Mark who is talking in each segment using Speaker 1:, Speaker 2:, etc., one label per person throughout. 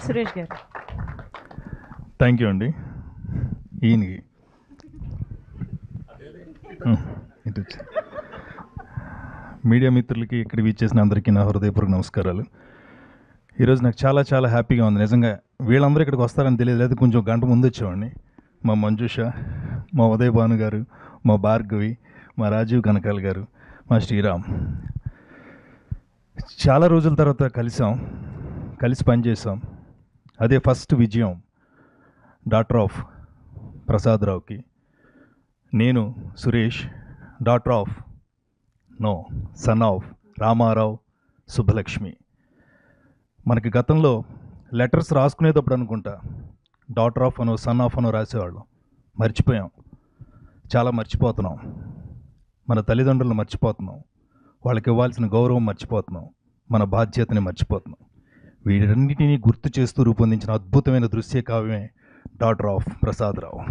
Speaker 1: సురేష్ గారు.
Speaker 2: Thank you అండి. ఈయనకి ఇటు వచ్చి మీడియా మిత్రులకి ఇక్కడికి విచ్చేసిన అందరికీ నా హృదయపూర్వక నమస్కారాలు. ఈరోజు నాకు చాలా చాలా హ్యాపీగా ఉంది. నిజంగా వీళ్ళందరూ ఇక్కడికి వస్తారని తెలియదు, లేదా కొంచెం గంట ముందు వచ్చేవాడిని. మా మంజుష, మా ఉదయ్ భాను గారు, మా భార్గవి, మా రాజీవ్ కనకాల్ గారు, మా శ్రీరామ్. చాలా రోజుల తర్వాత కలిసి పనిచేసాం. అదే ఫస్ట్ విజయం డాటర్ ఆఫ్ ప్రసాద్ రావుకి. నేను Suresh, daughter of son of Ramarao Subbalakshmi. మనకి గతంలో లెటర్స్ రాసుకునేటప్పుడు అనుకుంటా డాటర్ ఆఫ్ అనో సన్ ఆఫ్ అనో రాసేవాళ్ళం. మర్చిపోయాం, చాలా మర్చిపోతున్నాం. మన తల్లిదండ్రులను మర్చిపోతున్నాం, వాళ్ళకి ఇవ్వాల్సిన గౌరవం మర్చిపోతున్నాం, మన బాధ్యతని మర్చిపోతున్నాం. వీటన్నిటినీ గుర్తు చేస్తూ రూపొందించిన అద్భుతమైన దృశ్య కావ్యమే daughter of Prasad Rao.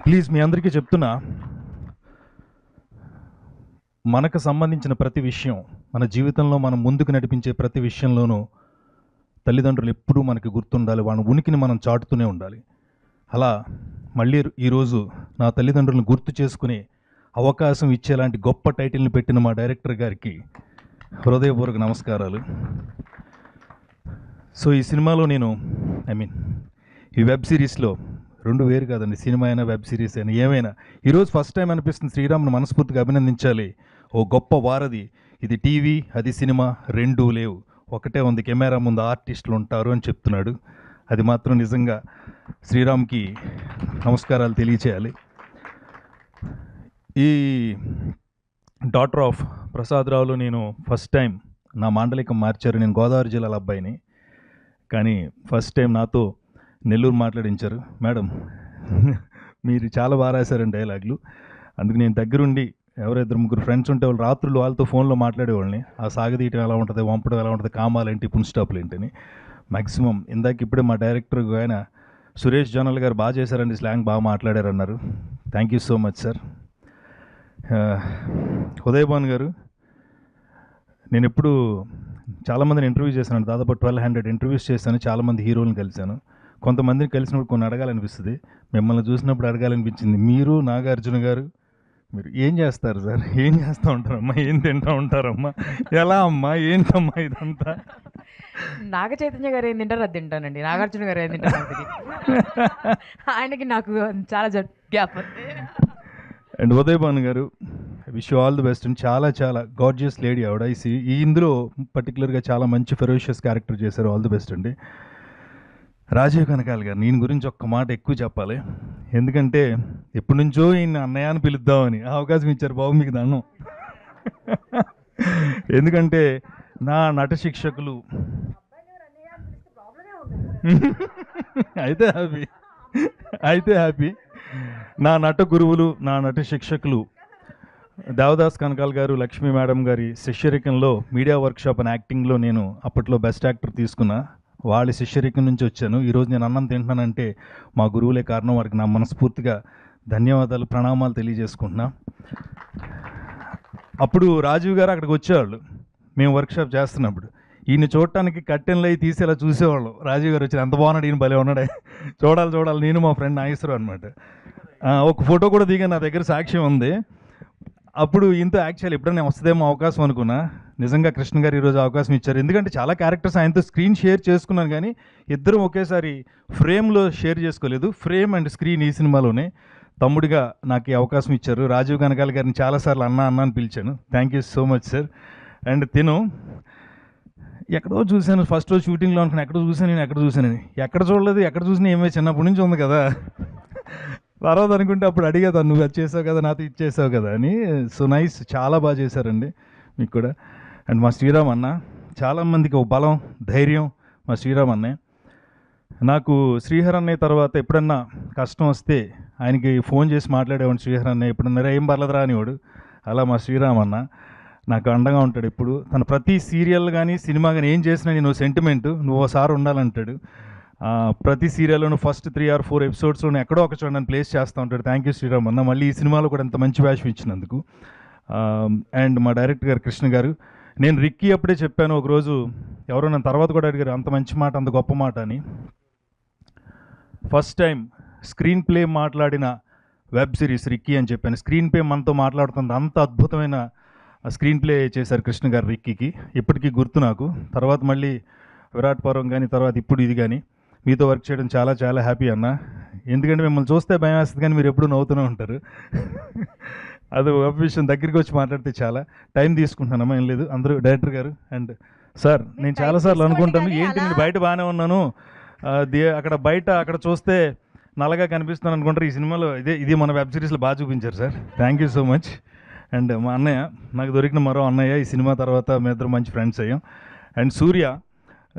Speaker 2: Please మీ అందరికీ చెప్తున్నా, మనకు సంబంధించిన ప్రతి విషయం, మన జీవితంలో మనం ముందుకు నడిపించే ప్రతి విషయంలోనూ తల్లిదండ్రులు ఎప్పుడూ మనకి గుర్తుండాలి, వాళ్ళ ఉనికిని మనం చాటుతూనే ఉండాలి. అలా మళ్ళీ ఈరోజు నా తల్లిదండ్రులను గుర్తు చేసుకునే అవకాశం ఇచ్చేలాంటి గొప్ప టైటిల్ని పెట్టిన మా డైరెక్టర్ గారికి హృదయపూర్వక నమస్కారాలు. సో ఈ సినిమాలో నేను ఈ వెబ్ సిరీస్లో రెండు వేరు కాదండి, సినిమా అయినా వెబ్ సిరీస్ అయినా ఏమైనా ఈరోజు ఫస్ట్ టైం అనిపిస్తుంది శ్రీరామ్ను మనస్ఫూర్తిగా అభినందించాలి. ఓ గొప్ప వారధి ఇది. టీవీ అది సినిమా రెండూ లేవు, ఒకటే ఉంది, కెమెరా ముందు ఆర్టిస్టులు ఉంటారు అని చెప్తున్నాడు. అది మాత్రం నిజంగా శ్రీరామ్కి నమస్కారాలు తెలియచేయాలి. ఈ డాటర్ ఆఫ్ ప్రసాద్ రావులో నేను ఫస్ట్ టైం నా మాండలికం మార్చారు. నేను గోదావరి జిల్లాల అబ్బాయిని, కానీ ఫస్ట్ టైం నాతో నెల్లూరు మాట్లాడించారు. మేడం మీరు చాలా బాగా రాశారండి డైలాగులు. అందుకు నేను దగ్గరుండి ఎవరిద్దరు ముగ్గురు ఫ్రెండ్స్ ఉంటే వాళ్ళు రాత్రులు వాళ్ళతో ఫోన్లో మాట్లాడేవాళ్ళని. ఆ సాగదీయటం ఎలా ఉంటుంది, వంపడం ఎలా ఉంటుంది, కామాలేంటి, పుల్ స్టాప్లు ఏంటని. మ్యాక్సిమం ఇందాక ఇప్పుడే మా డైరెక్టర్ ఆయన సురేష్ జోనల్ గారు బాగా చేశారండి, స్లాంగ్ బాగా మాట్లాడారన్నారు. Thank you so much sir. Uday Bhan garu, నేను ఎప్పుడు చాలామందిని ఇంటర్వ్యూ చేశాను, దాదాపు 1200 ఇంటర్వ్యూస్ చేశాను, చాలామంది హీరోలను కలిశాను. కొంతమందిని కలిసినప్పుడు కొన్ని అడగాలనిపిస్తుంది. మిమ్మల్ని చూసినప్పుడు అడగాలనిపించింది, మీరు నాగార్జున గారు మీరు ఏం చేస్తారు సార్, ఏం చేస్తూ ఉంటారమ్మా, ఏం తింటూ ఉంటారమ్మా, ఎలా అమ్మా, ఏంటమ్మా ఇదంతా?
Speaker 1: నాగ చైతన్య గారు ఏం తింటారో అది తింటానండి, నాగార్జున గారు ఏం తింటారు నాకు తెలియదు. ఆయనకి నాకు చాలా గ్యాప్.
Speaker 2: అండ్ ఉదయ్ భాన్ గారు, wish you all the best. And చాలా చాలా గార్జియస్ లేడీ ఆవిడ. ఈ ఇందులో పర్టికులర్గా చాలా మంచి ఫెరోషియస్ క్యారెక్టర్ చేశారు. ఆల్ ది బెస్ట్ అండి. రాజీవ్ కనకాల్ గారు, నేను గురించి ఒక్క మాట ఎక్కువ చెప్పాలి, ఎందుకంటే ఎప్పటి నుంచో ఈయన అన్నయ్య అని పిలుద్దామని అవకాశం ఇచ్చారు. బాబు మీకు దండం. ఎందుకంటే నా నట శిక్షకులు అయితే హ్యాపీ నా నట గురువులు, నా నట శిక్షకులు దేవదాస్ కనకాల్ గారు, లక్ష్మీ మేడం గారి శిష్యరికంలో మీడియా వర్క్షాప్ అండ్ యాక్టింగ్లో నేను అప్పట్లో బెస్ట్ యాక్టర్ తీసుకున్నా. వాళ్ళ శిష్యరికం నుంచి వచ్చాను. ఈరోజు నేను అన్నం తింటున్నానంటే మా గురువులే కారణం. వారికి నా మనస్ఫూర్తిగా ధన్యవాదాలు, ప్రణామాలు తెలియజేసుకుంటున్నా. అప్పుడు రాజీవ్ గారు అక్కడికి వచ్చేవాళ్ళు, మేము వర్క్షాప్ చేస్తున్నప్పుడు. ఈయన చూడటానికి కట్టెన్లు అవి తీసేలా చూసేవాళ్ళం. రాజీవ్ గారు వచ్చి ఎంత బాగున్నాడు, ఈయన భలే ఉన్నాడే, చూడాలి. నేను మా ఫ్రెండ్ నాగేశ్వరరావు అనమాట. ఒక ఫోటో కూడా దిగా, నా దగ్గర సాక్ష్యం ఉంది. అప్పుడు ఇంత యాక్చువల్ ఎప్పుడైనా వస్తుందేమో అవకాశం అనుకున్నా. నిజంగా కృష్ణ గారు ఈరోజు అవకాశం ఇచ్చారు. ఎందుకంటే చాలా క్యారెక్టర్స్ ఆయనతో స్క్రీన్ షేర్ చేసుకున్నాను, కానీ ఇద్దరం ఒకేసారి ఫ్రేమ్లో షేర్ చేసుకోలేదు. ఫ్రేమ్ అండ్ స్క్రీన్ ఈ సినిమాలోనే. తమ్ముడిగా నాకు ఈ అవకాశం ఇచ్చారు. రాజీవ్ కనకాల్ గారిని చాలాసార్లు అన్న అని పిలిచాను. Thank you so much sir. And తిను ఎక్కడో చూశాను, ఫస్ట్ రోజు షూటింగ్లో అనుకుని ఎక్కడ చూశాను, ఎక్కడ చూడలేదు, ఎక్కడ చూసినా ఏమే చిన్నప్పటి నుంచి ఉంది కదా. తర్వాత అనుకుంటే అప్పుడు అడిగేదా, నువ్వు అది చేసావు కదా, నాతో ఇచ్చేసావు కదా అని. సో నైస్, చాలా బాగా చేశారండి మీకు కూడా. అండ్ మా శ్రీరామ్ అన్న, చాలామందికి ఒక బలం, ధైర్యం మా శ్రీరామ్ అన్నయ్య. నాకు శ్రీహర్ అన్నయ్య తర్వాత ఎప్పుడన్నా కష్టం వస్తే ఆయనకి ఫోన్ చేసి మాట్లాడేవాడిని. శ్రీహర్ అన్నయ్య ఎప్పుడన్నా ఏం పర్లేదురా అనేవాడు. అలా మా శ్రీరామ్ అన్న నాకు అండగా ఉంటాడు ఎప్పుడు. తన ప్రతి సీరియల్ కానీ సినిమా కానీ ఏం చేసినా నేను సెంటిమెంటు, నువ్వు ఒకసారి ఉండాలంటాడు. ప్రతి సీరియల్లోనూ ఫస్ట్ 3 or 4 ఎపిసోడ్స్లోనే ఎక్కడో ఒక చోట నన్ను ప్లేస్ చేస్తూ ఉంటాడు. థ్యాంక్ యూ శ్రీరామ్ అన్న. మళ్ళీ ఈ సినిమాలో కూడా ఎంత మంచి వేషం ఇచ్చినందుకు. అండ్ మా డైరెక్టర్ గారు కృష్ణ గారు, నేను రిక్కీ అప్పుడే చెప్పాను ఒకరోజు, ఎవరో నన్ను తర్వాత కూడా అడిగారు అంత మంచి మాట అంత గొప్ప మాట అని. ఫస్ట్ టైం స్క్రీన్ ప్లే మాట్లాడిన వెబ్ సిరీస్ రిక్కీ అని చెప్పాను. స్క్రీన్ ప్లే మనతో మాట్లాడుతుంది, అంత అద్భుతమైన స్క్రీన్ ప్లే చేశారు కృష్ణ గారు రిక్కీకి, ఇప్పటికీ గుర్తు నాకు. తర్వాత మళ్ళీ విరాట్ పర్వం కానీ, తర్వాత ఇప్పుడు ఇది కానీ మీతో వర్క్ చేయడం చాలా చాలా హ్యాపీ అన్న. ఎందుకంటే మిమ్మల్ని చూస్తే భయం వేస్తుంది కానీ మీరు ఎప్పుడూ నవ్వుతూనే ఉంటారు. అది ఒక విషయం, దగ్గరికి వచ్చి మాట్లాడితే చాలా టైం తీసుకుంటున్నానమ్మా, ఏం లేదు. అందరూ డైరెక్టర్ గారు అండ్ సార్, నేను చాలాసార్లు అనుకుంటాను ఏంటి నేను బయట బాగానే ఉన్నాను, అక్కడ బయట అక్కడ చూస్తే నల్లగా కనిపిస్తున్నాను అనుకుంటారు. ఈ సినిమాలో ఇది మన వెబ్ సిరీస్లో బాగా చూపించారు sir. Thank you so much. And మా అన్నయ్య, నాకు దొరికిన మరో అన్నయ్య, ఈ సినిమా తర్వాత మీ ఇద్దరు మంచి ఫ్రెండ్స్ అయ్యాం. అండ్ సూర్య,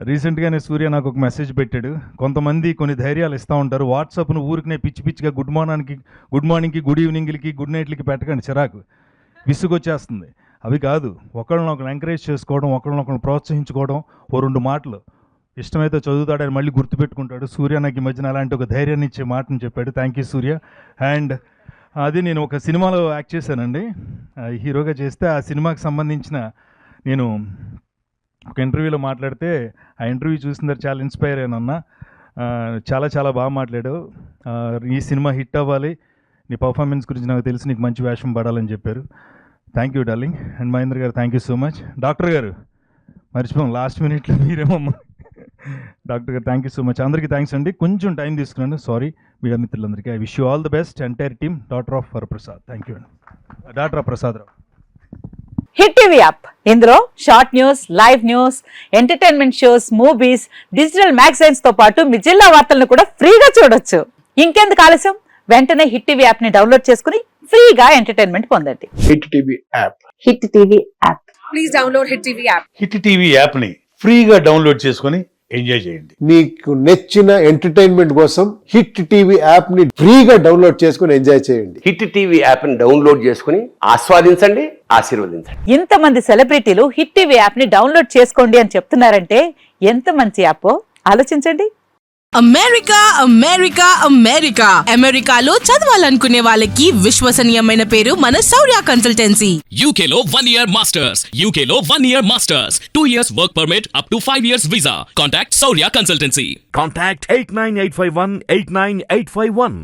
Speaker 2: రీసెంట్గానే సూర్య నాకు ఒక మెసేజ్ పెట్టాడు. కొంతమంది కొన్ని ధైర్యాలు ఇస్తూ ఉంటారు, వాట్సాప్ను ఊరికనే పిచ్చి పిచ్చిగా గుడ్ మార్నింగ్కి గుడ్ ఈవినింగ్లకి గుడ్ నైట్లకి పెట్టకండి, చిరాకు విసుగొచ్చేస్తుంది. అవి కాదు, ఒకళ్ళనొకరు ఎంకరేజ్ చేసుకోవడం, ఒకళ్ళనొకరు ప్రోత్సహించుకోవడం, ఓ 2 మాటలు ఇష్టమైతే చదువుతాడని మళ్ళీ గుర్తుపెట్టుకుంటాడు. సూర్య నాకు ఈ మధ్యన అలాంటి ఒక ధైర్యాన్ని ఇచ్చే మాటని చెప్పాడు. Thank you Surya. అండ్ అది నేను ఒక సినిమాలో యాక్ట్ చేశానండి, హీరోగా చేస్తే ఆ సినిమాకి సంబంధించిన నేను ఒక ఇంటర్వ్యూలో మాట్లాడితే ఆ ఇంటర్వ్యూ చూసిన తర్వాత చాలా ఇన్స్పైర్ అయ్యానన్న. చాలా చాలా బాగా మాట్లాడావు, ఈ సినిమా హిట్ అవ్వాలి, నీ పర్ఫార్మెన్స్ గురించి నాకు తెలిసి నీకు మంచి వేషం పడాలని చెప్పారు. Thank you darling. And Mahendra garu thank you so much. Doctor garu మర్చిపోయాం, లాస్ట్ మినిట్లో మీరేమమ్మా. Doctor garu thank you so much. అందరికీ థ్యాంక్స్ అండి, కొంచెం టైం తీసుకున్నాను, సారీ మీడియా మిత్రులందరికీ. I wish you all the best, entire team, daughter of Varaprasad. Thank you అండి, doctor of Prasad Rao.
Speaker 3: Hit TV app, ఇందులో short news, live news, entertainment shows, movies, digital magazines తో పాటు మీ జిల్లా వార్తలను కూడా ఫ్రీగా చూడొచ్చు. ఇంకెందుకు ఆలస్యం, వెంటనే హిట్ టీవీ యాప్ ని డౌన్లోడ్ చేసుకుని ఫ్రీగా ఎంటర్టైన్మెంట్ పొందండి.
Speaker 4: Hit TV app.
Speaker 3: Hit TV app.
Speaker 5: Please download hit TV app.
Speaker 4: Hit TV app ని ఫ్రీగా డౌన్లోడ్ చేసుకొని ఎంజాయ్ చేయండి.
Speaker 6: మీకు నచ్చిన ఎంటర్టైన్మెంట్ కోసం హిట్ టీవీ యాప్ ని ఫ్రీగా డౌన్లోడ్ చేసుకుని ఎంజాయ్ చేయండి.
Speaker 7: హిట్ టీవీ యాప్ ని డౌన్లోడ్ చేసుకుని ఆస్వాదించండి, ఆశీర్వదించండి.
Speaker 3: ఇంతమంది సెలబ్రిటీలు హిట్ టీవీ యాప్ ని డౌన్లోడ్ చేసుకోండి అని చెప్తున్నారంటే ఎంత మంచి యాప్ ఆలోచించండి.
Speaker 5: అమెరికా అమెరికా అమెరికా అమెరికాలో చదవాలనుకునే వాళ్ళకి విశ్వసనీయమైన పేరు మన శౌర్య కన్సల్టెన్సీ.
Speaker 8: UK లో 1 year masters. UK లో 1 year masters. 2 years work permit up to 5 years visa. Contact Saurya Consultancy.
Speaker 9: Contact 89851 89851.